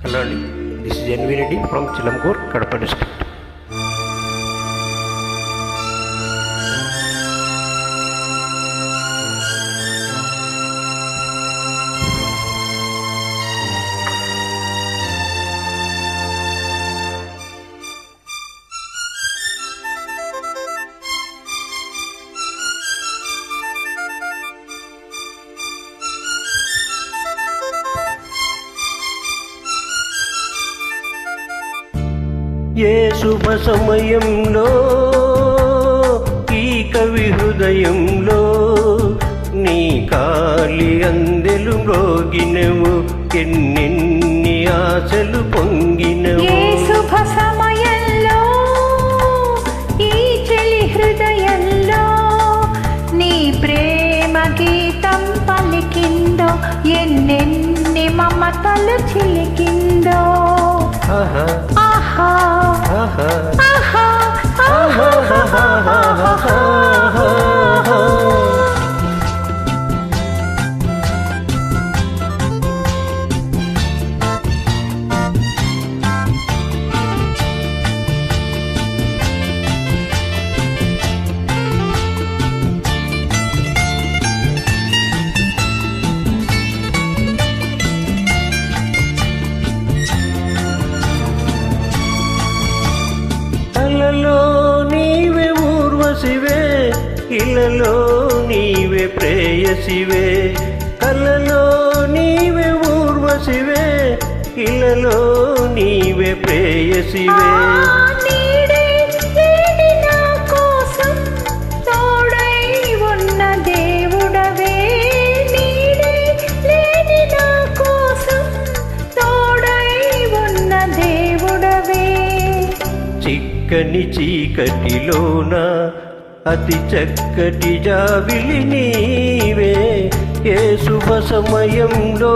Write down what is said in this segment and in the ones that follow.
Hello అండి, this is NV Reddy from Chilangur, Kadapa district. ఏ శుభ సమయంలో ఈ కవి హృదయంలో నీ కాలి అందెలు మ్రోగినవు, ఎన్నెన్ని ఆశలు పొంగినవు. ఏ శుభ సమయంలో ఈ చెలి హృదయంలో నీ ప్రేమ గీతం పలికిందో, ఎన్నెన్ని మమతలు చిలికిందో. ఆహా ఆహా ఆహా ఆహా ఆహా. కలలో నీవే ఊర్వశివే, ఇలలో నీవే ప్రేయసివే. కలలో నీవే ఊర్వశివే, ఇలలో నీవే ప్రేయసివే. నీడే లేని నా కోసం తోడై ఉన్న దేవుడవే, నీడే లేని నా కోసం తోడై ఉన్న దేవుడవే. చిక్కని చీకటిలోన అతి చక్కటి జాబిలి నీవే, ఏ శుభ సమయంలో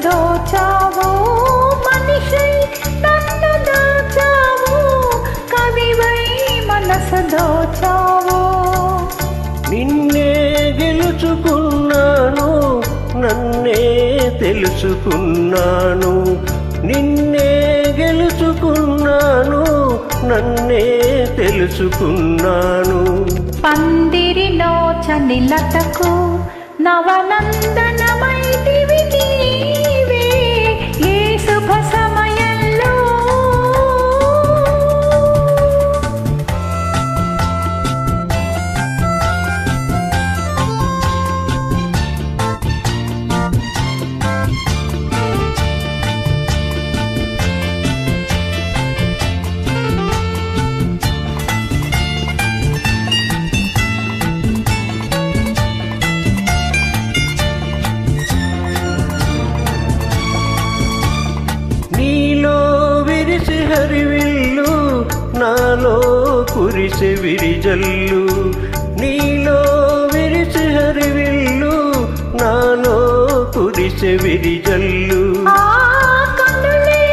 దోచావు, మనిషై నన్ను దాచావు, కవివై మనసు దోచావు. నిన్నే గెలుచుకున్నాను, నన్నే తెలుసుకున్నాను. నిన్నే గెలుచుకున్నాను, నన్నే తెలుసుకున్నాను. పందిరి నోచని లతకు నవనందనమైతివి నీవే, ఏ శుభ సమయంలో. నీలో విరిసి హరివిల్లు, నాలో కురిసి విరిజల్లు. నీలో విరిసి హరివిల్లు, నాలో కురిసి విరిజల్లు. ఆ కన్నులే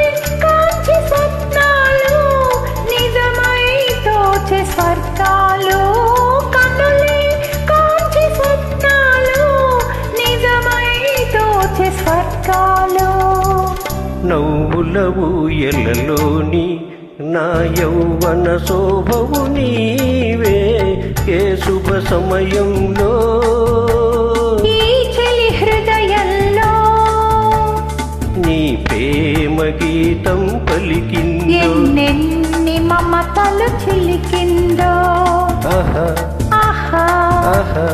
కాంచి స్వప్నాలు, నిజమై తోచే స్వర్గాలు. కన్నులే కాంచి స్వప్నాలు, నిజమై తోచే స్వర్గాలు. నవ్వుల ఊయలలోని నా యౌవన శోభవు నీవే, ఏ శుభ సమయంలో ఈ చెలి హృదయంలో నీ ప్రేమ గీతం పలికిందో, ఎన్నెన్ని మమతలు చిలికిందో. ఆహా ఆహా ఆహా